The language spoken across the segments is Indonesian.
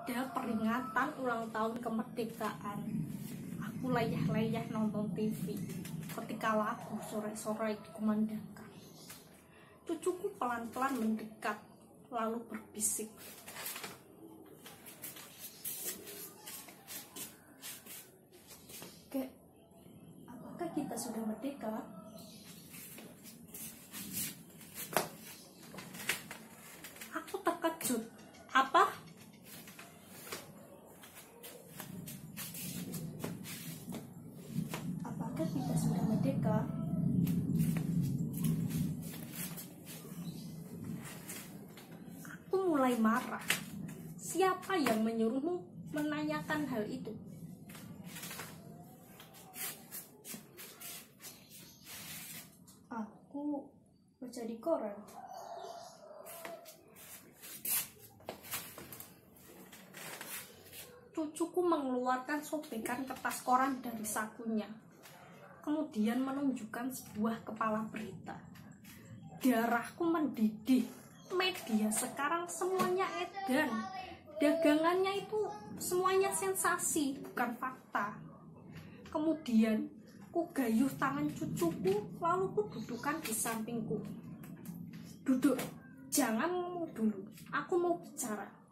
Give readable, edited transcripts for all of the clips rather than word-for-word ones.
ada peringatan ulang tahun kemerdekaan. Aku layah-layah nonton TV ketika lagu sore-sore dikumandangkan. Cucuku pelan-pelan mendekat lalu berbisik, "Kek, apakah kita sudah merdeka?" Aku terkejut. Apa? Apakah kita sudah merdeka? Aku mulai marah. Siapa yang menyuruhmu menanyakan hal itu? Aku baca di koran. Cucuku mengeluarkan sobekan kertas koran dari sakunya, kemudian menunjukkan sebuah kepala berita. Darahku mendidih. Media sekarang semuanya edan. Dagangannya itu semuanya sensasi, bukan fakta. Kemudian ku gayuh tangan cucuku, lalu ku dudukkan di sampingku. "Duduk, jangan ngomong dulu, aku mau bicara.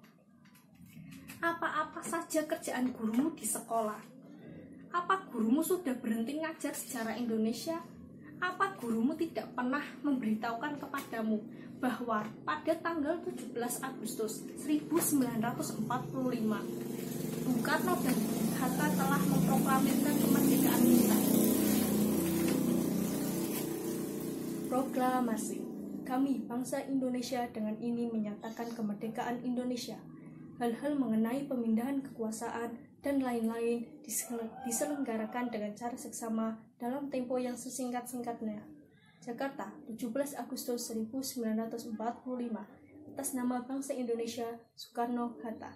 Apa-apa saja kerjaan gurumu di sekolah? Apa gurumu sudah berhenti ngajar sejarah Indonesia? Apa gurumu tidak pernah memberitahukan kepadamu bahwa pada tanggal 17 Agustus 1945 Bung Karno dan Bung Hatta telah memproklamirkan kemerdekaan kita?" Proklamasi. Kami, bangsa Indonesia, dengan ini menyatakan kemerdekaan Indonesia. Hal-hal mengenai pemindahan kekuasaan dan lain-lain diselenggarakan dengan cara seksama dalam tempo yang sesingkat-singkatnya. Jakarta, 17 Agustus 1945. Atas nama bangsa Indonesia, Soekarno-Hatta.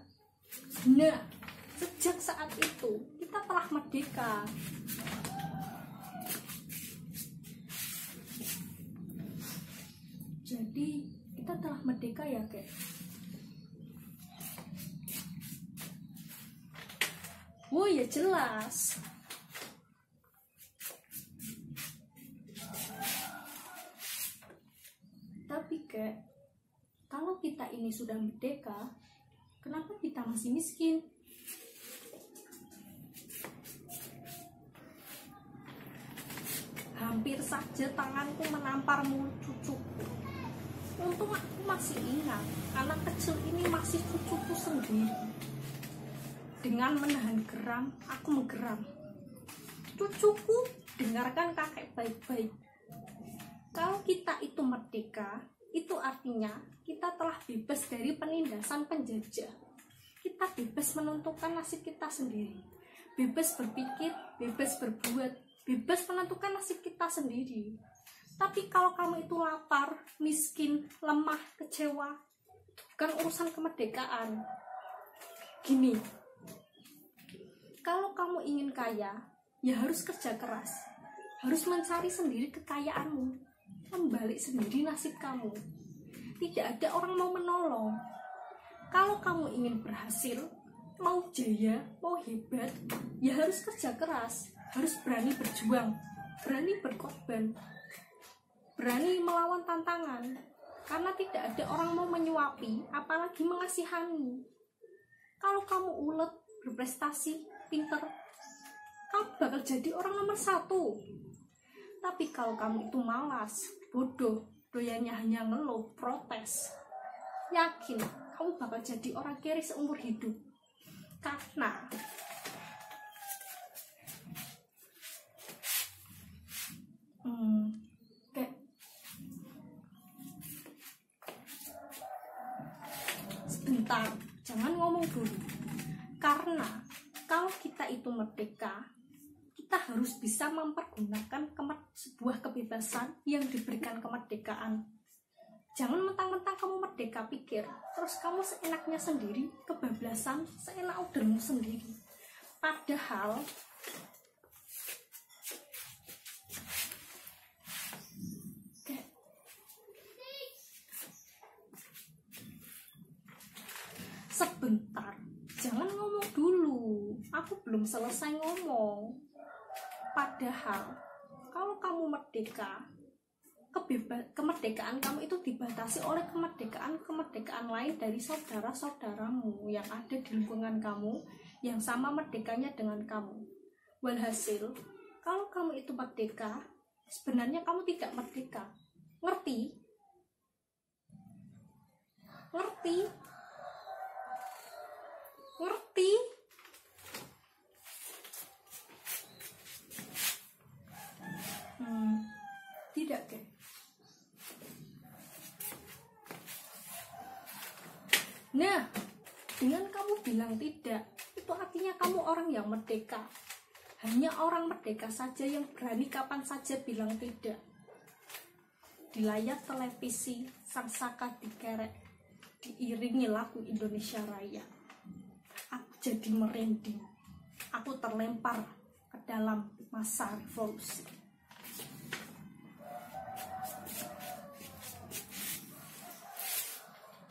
Nah, sejak saat itu kita telah merdeka. Jadi kita telah merdeka ya, Kek? Oh ya, jelas. Tapi Kek, kalau kita ini sudah merdeka, kenapa kita masih miskin? Hampir saja tanganku menampar mulut cucuku. Untung aku masih ingat, anak kecil ini masih cucuku sendiri. Dengan menahan geram, aku menggeram. "Cucuku, dengarkan kakek baik-baik. Kalau kita itu merdeka, itu artinya kita telah bebas dari penindasan penjajah. Kita bebas menentukan nasib kita sendiri. Bebas berpikir, bebas berbuat, bebas menentukan nasib kita sendiri. Tapi kalau kamu itu lapar, miskin, lemah, kecewa, itu bukan urusan kemerdekaan. Gini, kalau kamu ingin kaya, ya harus kerja keras. Harus mencari sendiri kekayaanmu. Membalik sendiri nasib kamu. Tidak ada orang mau menolong. Kalau kamu ingin berhasil, mau jaya, mau hebat, ya harus kerja keras. Harus berani berjuang, berani berkorban, berani melawan tantangan. Karena tidak ada orang mau menyuapi, apalagi mengasihani. Kalau kamu ulet, berprestasi, pinter, kamu bakal jadi orang nomor 1. Tapi kalau kamu itu malas, bodoh, doyannya hanya ngeluh, protes, yakin kamu bakal jadi orang kere seumur hidup. Karena kayak sebentar, jangan ngomong dulu. Karena kalau kita itu merdeka, kita harus bisa mempergunakan sebuah kebebasan yang diberikan kemerdekaan. Jangan mentang-mentang kamu merdeka pikir, terus kamu seenaknya sendiri, kebablasan, seenak udarmu sendiri. Padahal sebentar, Aku belum selesai ngomong. Padahal kalau kamu merdeka, kemerdekaan kamu itu dibatasi oleh kemerdekaan lain dari saudara-saudaramu yang ada di lingkungan kamu yang sama merdekanya dengan kamu. Walhasil, kalau kamu itu merdeka, sebenarnya kamu tidak merdeka. Ngerti? Ngerti? Ngerti? Tidak, deh. Nah, dengan kamu bilang tidak, itu artinya kamu orang yang merdeka. Hanya orang merdeka saja yang berani kapan saja bilang tidak. Di layar televisi, sang saka dikerek, diiringi lagu Indonesia Raya. Aku jadi merinding. Aku terlempar ke dalam masa revolusi.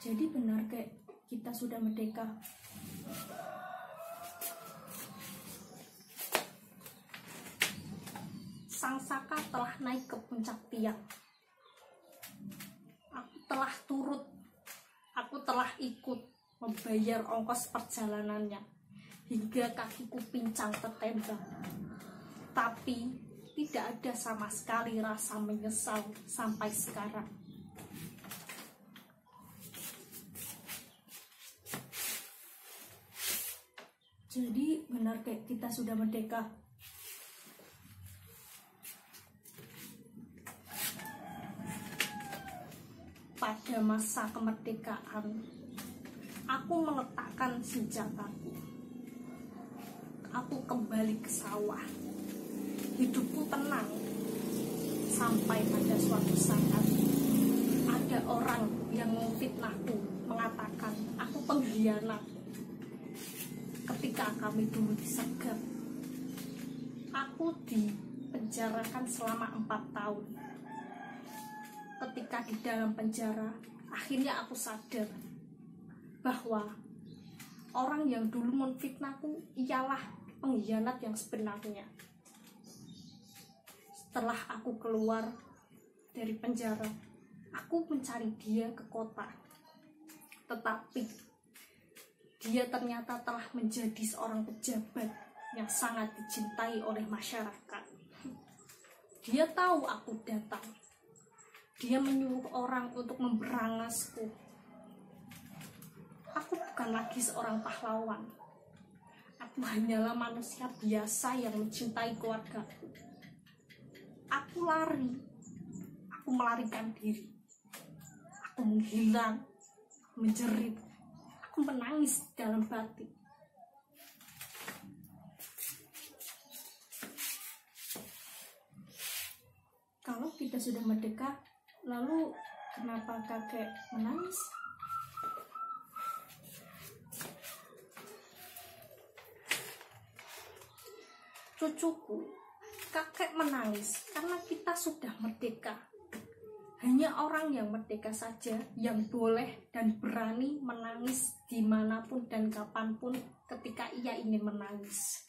Jadi benar kayak kita sudah merdeka. Sang saka telah naik ke puncak tiang. Aku telah turut, aku telah ikut membayar ongkos perjalanannya hingga kakiku pincang tertembak. Tapi tidak ada sama sekali rasa menyesal sampai sekarang. Jadi benar kayak kita sudah merdeka. Pada masa kemerdekaan, aku meletakkan senjataku. Aku kembali ke sawah. Hidupku tenang. Sampai pada suatu saat ada orang yang memfitnahku, mengatakan aku pengkhianat. Ketika kami dulu disergap, aku dipenjarakan selama 4 tahun. Ketika di dalam penjara, akhirnya aku sadar bahwa orang yang dulu memfitnahku ialah pengkhianat yang sebenarnya. Setelah aku keluar dari penjara, aku mencari dia ke kota. Tetapi dia ternyata telah menjadi seorang pejabat yang sangat dicintai oleh masyarakat. Dia tahu aku datang. Dia menyuruh orang untuk memberangasku. Aku bukan lagi seorang pahlawan. Aku hanyalah manusia biasa yang mencintai keluargaku. Aku lari. Aku melarikan diri. Aku menghilang, menjerit. Aku menangis dalam batin. Kalau kita sudah merdeka, lalu kenapa kakek menangis? Cucuku, kakek menangis karena kita sudah merdeka. Hanya orang yang merdeka saja yang boleh dan berani menangis dimanapun dan kapanpun ketika ia ingin menangis.